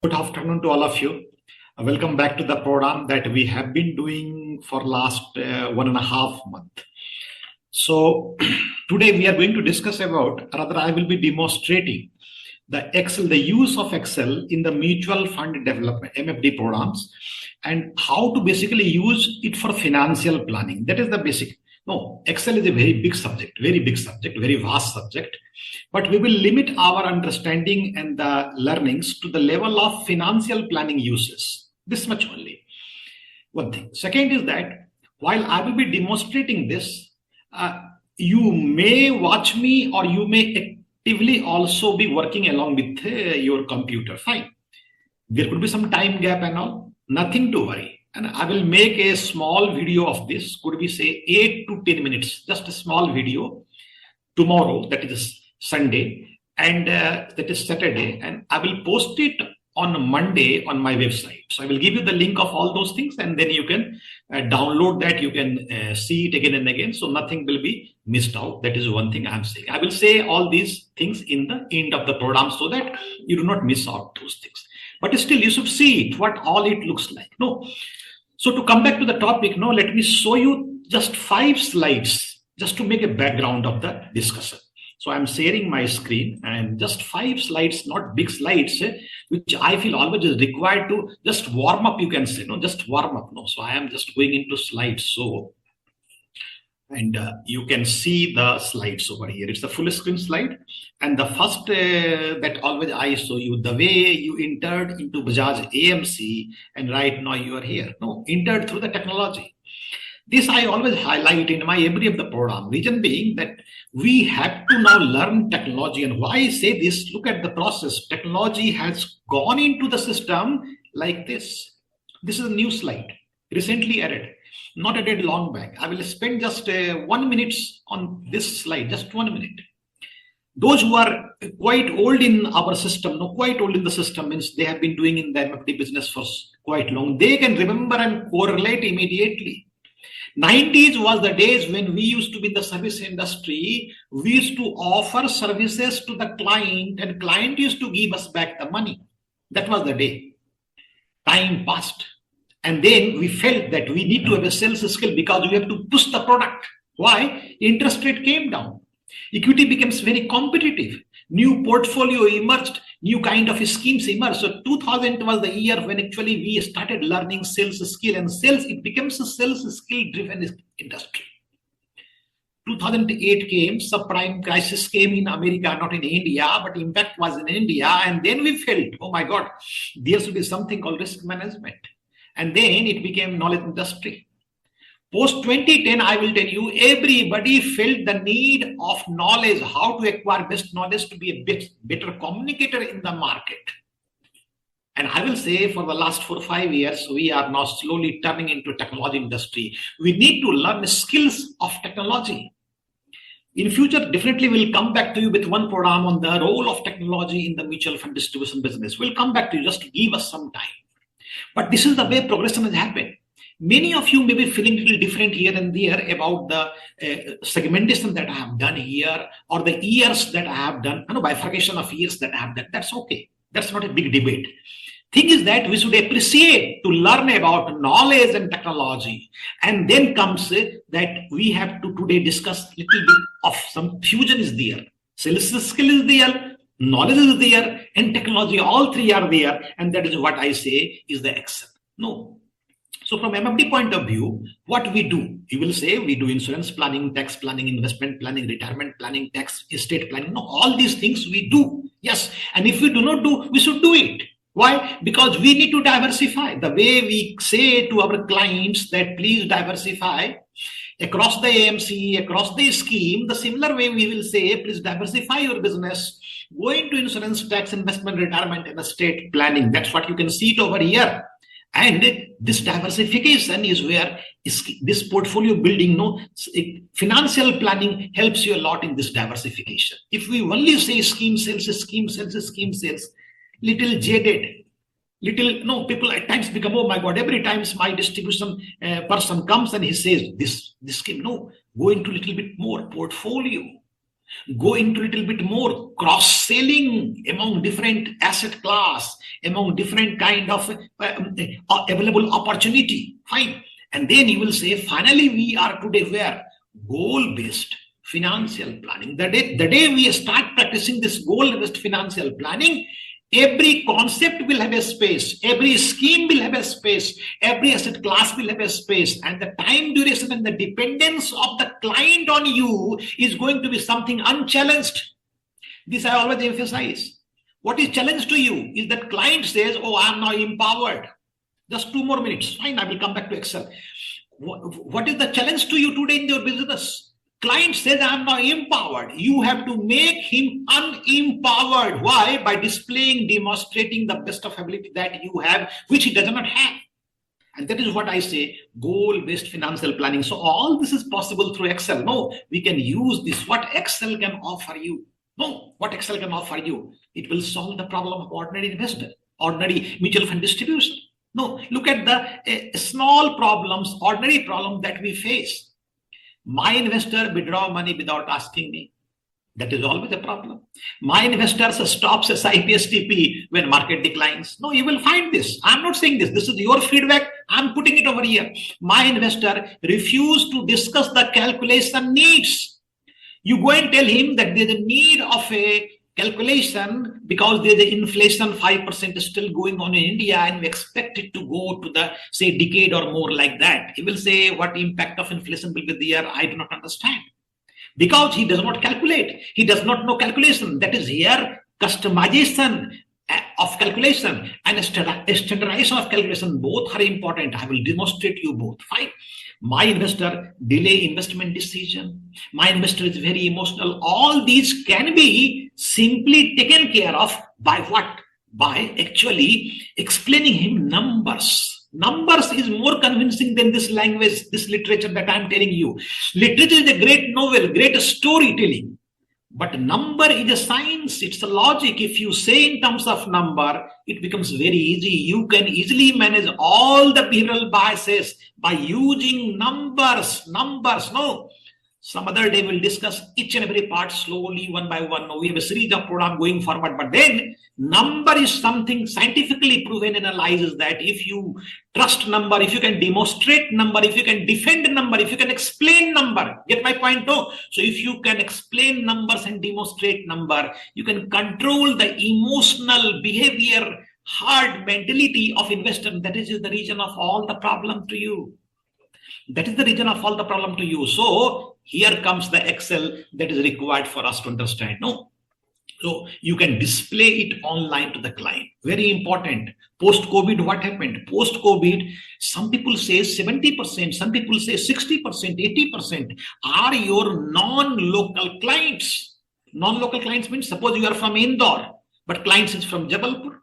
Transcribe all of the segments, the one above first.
Good afternoon to all of you. Welcome back to the program that we have been doing for last 1.5 months. So today we are going to discuss about, rather I will be demonstrating the use of Excel in the mutual fund development MFD programs and how to basically use it for financial planning. That is the basic. No, Excel is a very big subject, very vast subject. But we will limit our understanding and the learnings to the level of financial planning uses. This much only. One thing. Second is that while I will be demonstrating this, you may watch me or you may actively also be working along with your computer. Fine. There could be some time gap and all. Nothing to worry. And I will make a small video of this. Could we say 8 to 10 minutes? Just a small video tomorrow. That is Sunday, and that is Saturday, and I will post it on Monday on my website. So I will give you the link of all those things, and then you can download that. You can see it again and again, so nothing will be missed out. That is one thing I'm saying. I will say all these things in the end of the program so that you do not miss out those things. But still, you should see it, what all it looks like. No. So to come back to the topic, no, let me show you just 5 slides just to make a background of the discussion. So I'm sharing my screen and just 5 slides, not big slides, which I feel always is required to just warm up, you can say, no, just warm up. No, so I am just going into slides. So, and you can see the slides over here. It's a full screen slide. And the first that always I show you, the way you entered into Bajaj AMC and right now you are here. No, entered through the technology. This I always highlight in my every of the program. Reason being that we have to now learn technology. And why I say this, look at the process. Technology has gone into the system like this. This is a new slide, recently added, not added long back. I will spend just 1 minute on this slide, just 1 minute. Those who are quite old in our system, no, quite old in the system means they have been doing in the MFD business for quite long. They can remember and correlate immediately. 90s was the days when we used to be in the service industry. We used to offer services to the client and client used to give us back the money. That was the day. Time passed. And then we felt that we need to have a sales skill because we have to push the product. Why? Interest rate came down. Equity becomes very competitive. New portfolio emerged. New kind of schemes emerged. So 2000 was the year when actually we started learning sales skill, and sales, it becomes a sales skill driven industry. 2008 came, subprime crisis came in America, not in India, but impact was in India. And then we felt, oh my God, there should be something called risk management. And then it became knowledge industry. Post 2010, I will tell you, everybody felt the need of knowledge, how to acquire best knowledge to be a better communicator in the market. And I will say for the last 4 or 5 years, we are now slowly turning into technology industry. We need to learn skills of technology. In future, definitely we'll come back to you with one program on the role of technology in the mutual fund distribution business. We'll come back to you, just to give us some time. But this is the way progression has happened. Many of you may be feeling a little different here and there about the segmentation that I have done here or the years that I have done, bifurcation of years that I have done. That's okay. That's not a big debate. Thing is that we should appreciate to learn about knowledge and technology. And then comes that we have to today discuss a little bit of some fusion is there. Sales skill is there, knowledge is there, and technology, all three are there. And that is what I say is the Excel. No. So from MFD point of view, what we do, you will say we do insurance planning, tax planning, investment planning, retirement planning, tax estate planning. No, all these things we do. Yes. And if we do not do, we should do it. Why? Because we need to diversify. The way we say to our clients that please diversify across the AMC, across the scheme, the similar way we will say, please diversify your business, go into insurance, tax, investment, retirement, and estate planning. That's what you can see it over here. And this diversification is where this portfolio building, financial planning helps you a lot in this diversification. If we only say scheme sales, little jaded, people at times become, oh my God, every time my distribution person comes and he says this scheme, no, go into a little bit more portfolio. Go into a little bit more cross-selling among different asset class, among different kind of available opportunity. Fine. And then you will say, finally, we are today where? Goal-based financial planning. The day we start practicing this goal-based financial planning, every concept will have a space, every scheme will have a space, every asset class will have a space, and the time duration and the dependence of the client on you is going to be something unchallenged. This I always emphasize. What is challenged to you is that client says, oh, I'm now empowered. Just 2 more minutes. Fine, I will come back to Excel. What is the challenge to you today in your business? Client says, I'm now empowered. You have to make him unempowered. Why? By displaying, demonstrating the best of ability that you have, which he does not have. And that is what I say, goal-based financial planning. So all this is possible through Excel. No, we can use this. What Excel can offer you? No, what Excel can offer you? It will solve the problem of ordinary investor, ordinary mutual fund distribution. No, look at the small problems, ordinary problems that we face. My investor withdraw money without asking me. That is always a problem. My investor stops SIP/STP when market declines. No, you will find this. I'm not saying this. This is your feedback. I'm putting it over here. My investor refused to discuss the calculation needs. You go and tell him that there's a need of a calculation because there's the inflation 5% is still going on in India and we expect it to go to the, say, decade or more like that. He will say, what impact of inflation will be there? I do not understand. Because he does not calculate. He does not know calculation. That is here, customization of calculation and standardization of calculation. Both are important. I will demonstrate you both. Fine. My investor delay investment decision. My investor is very emotional. All these can be simply taken care of by what? By actually explaining him numbers. Numbers is more convincing than this language, this literature that I'm telling you. Literature is a great novel, great storytelling. But number is a science, it's a logic. If you say in terms of number, it becomes very easy. You can easily manage all the behavioral biases by using numbers. No. Some other day we'll discuss each and every part slowly, one by one. No, we have a series of program going forward. But then number is something scientifically proven and analyzes that if you trust number, if you can demonstrate number, if you can defend number, if you can explain number, get my point? No. So if you can explain numbers and demonstrate number, you can control the emotional behavior, hard mentality of investor. That is the reason of all the problem to you. That is the reason of all the problem to you. So here comes the Excel that is required for us to understand. No. So you can display it online to the client. Very important. Post-COVID, what happened? Post-COVID, some people say 70%, some people say 60%, 80% are your non-local clients. Non-local clients means suppose you are from Indore, but client is from Jabalpur.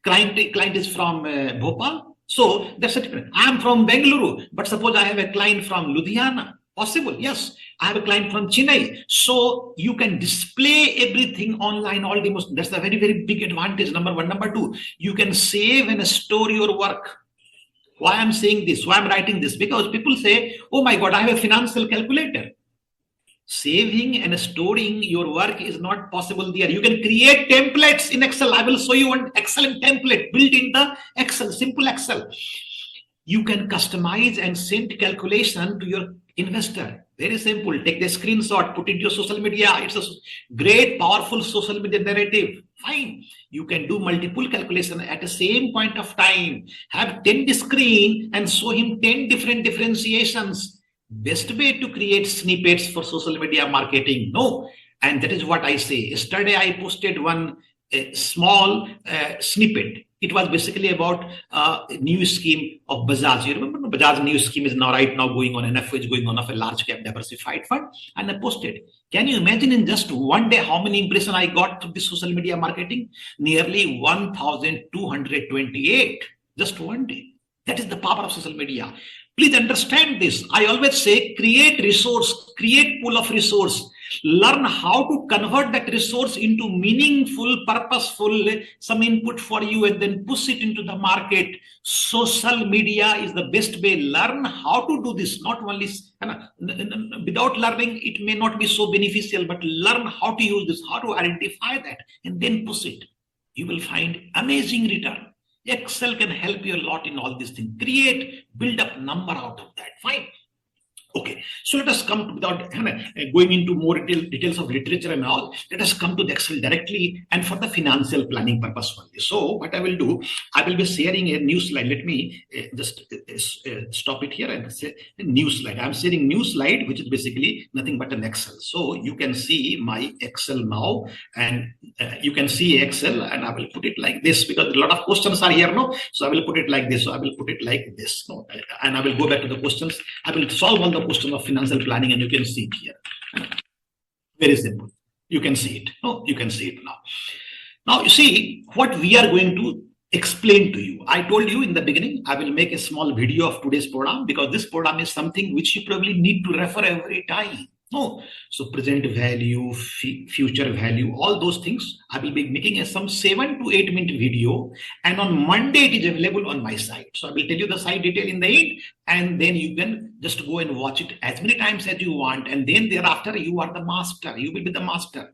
Client is from Bhopal. So that's it. I'm from Bengaluru, but suppose I have a client from Ludhiana. Possible, yes. I have a client from Chennai. So you can display everything online, all the most. That's a very, very big advantage. Number one. Number two, you can save and store your work. Why I'm saying this? Why I'm writing this? Because people say, oh my God, I have a financial calculator. Saving and storing your work is not possible there. You can create templates in Excel. I will show you an excellent template built in the Excel, simple Excel. You can customize and send calculation to your investor. Very simple. Take the screenshot, put it into your social media. It's a great, powerful social media narrative. Fine. You can do multiple calculation at the same point of time. Have 10 screen and show him 10 different differentiations. Best way to create snippets for social media marketing. No. And that is what I say. Yesterday I posted one small snippet. It was basically about new scheme of Bajaj. You remember the Bajaj new scheme is now right now going on, NFO is going on of a large cap diversified fund. And I posted. Can you imagine in just one day how many impressions I got through the social media marketing? Nearly 1,228. Just one day. That is the power of social media. Please understand this. I always say create resource, create pool of resource. Learn how to convert that resource into meaningful, purposeful, some input for you, and then push it into the market. Social media is the best way. Learn how to do this. Not only without learning, it may not be so beneficial, but learn how to use this, how to identify that, and then push it. You will find amazing return. Excel can help you a lot in all these things. Create, build up number out of that. Fine. Okay, so let us come to, without going into more details of literature and all, let us come to the Excel directly and for the financial planning purpose only. So what I will do, I will be sharing a new slide. Let me just stop it here and say a new slide. I'm sharing new slide, which is basically nothing but an Excel. So you can see my Excel now, and you can see Excel, and I will put it like this because a lot of questions are here, no? So I will put it like this. So I will put it like this, no? And I will go back to the questions. I will solve all the question of financial planning, and you can see it here. Very simple. You can see it. No, you can see it now. Now you see what we are going to explain to you. I told you in the beginning, I will make a small video of today's program because this program is something which you probably need to refer every time. No, so present value, future value, all those things. I will be making some 7 to 8 minute video, and on Monday it is available on my site. So I will tell you the site detail in the end, and then you can just go and watch it as many times as you want, and then thereafter you are the master. You will be the master.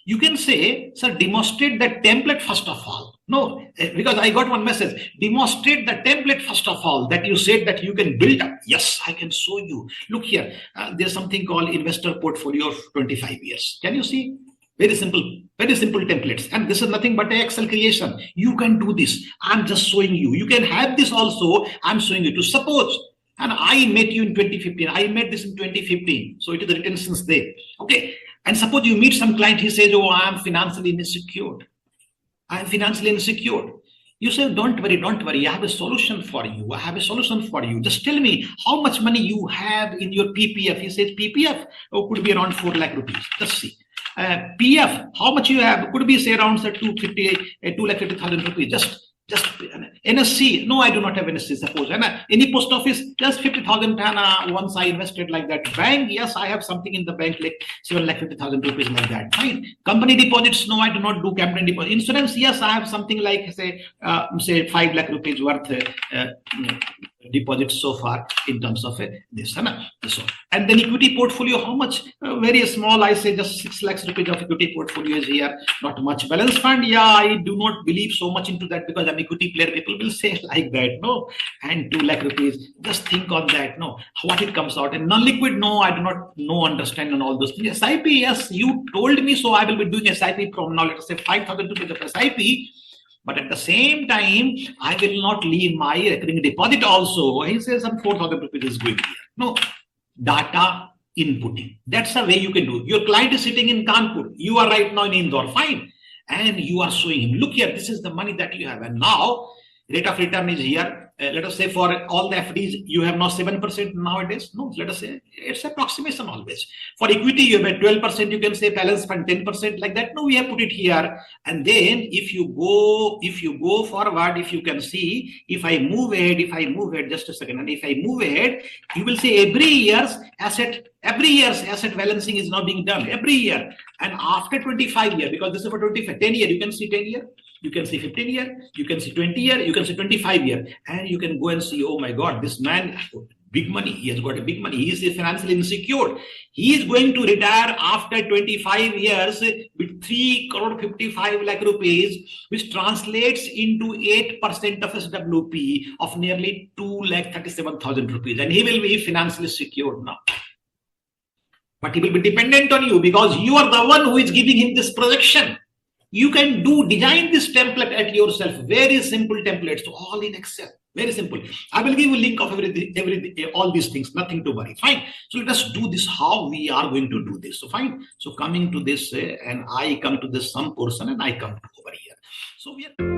You can say, sir, demonstrate the template first of all. No, because I got one message. Demonstrate the template first of all, that you said that you can build up. Yes, I can show you. Look here, there's something called investor portfolio of 25 years. Can you see? Very simple templates. And this is nothing but Excel creation. You can do this. I'm just showing you. You can have this also. I'm showing you. To suppose, and I met you in 2015. I met this in 2015. So it is written since then. Okay. And suppose you meet some client, he says, oh, I am financially insecure. I am financially insecure. You say, don't worry. I have a solution for you. I have a solution for you. Just tell me how much money you have in your PPF. He says, PPF could be around 4 lakh rupees. Just see. PF, how much you have? Could be say around 250,000 rupees. Just NSC. No, I do not have NSC. Suppose any post office, just 50,000. Once I invested like that. Bank, yes, I have something in the bank like 7,50,000 rupees like that. Fine. Company deposits, no, I do not do company deposit. Insurance, yes, I have something like say 5 lakh rupees worth deposits so far in terms of this. And then equity portfolio, how much? Very small. I say just 6 lakhs rupees of equity portfolio is here. Not much. Balance fund, yeah, I do not believe so much into that because I'm equity player. People will say like that, no. And 2 lakh rupees. Just think on that, no. What it comes out. And non-liquid, no, I do not understand on all those things. SIP, yes, you told me, so I will be doing SIP from now. Let us say 5,000 rupees of SIP. But at the same time, I will not leave my recurring deposit also. He says some 4,000 rupees is going here. No, data inputting. That's the way you can do. Your client is sitting in Kanpur. You are right now in Indore. Fine. And you are showing him, look here, this is the money that you have. And now, rate of return is here. Let us say for all the FDs, you have now 7% nowadays. No, let us say it's approximation always. For equity, you have 12%, you can say balance fund 10% like that. No, we have put it here. And then if you go forward, if you can see, if I move ahead, just a second, and if I move ahead, you will see every year's asset balancing is now being done every year. And after 25 years, because this is for 25, 10 year, you can see 10 year. You can see 15 year, you can see 20 year, you can see 25 year, and you can go and see, oh my God, this man, big money, he has got a big money, he is financially insecure. He is going to retire after 25 years with 3 crore 55 lakh rupees, which translates into 8% of SWP of nearly 2,37,000 rupees. And he will be financially secure now. But he will be dependent on you because you are the one who is giving him this projection. You can design this template at yourself. Very simple templates, so all in Excel. Very simple. I will give you a link of all these things. Nothing to worry. Fine. So let us do this. How we are going to do this? So fine. So coming to this, and I come to this some portion, and I come over here. So we are.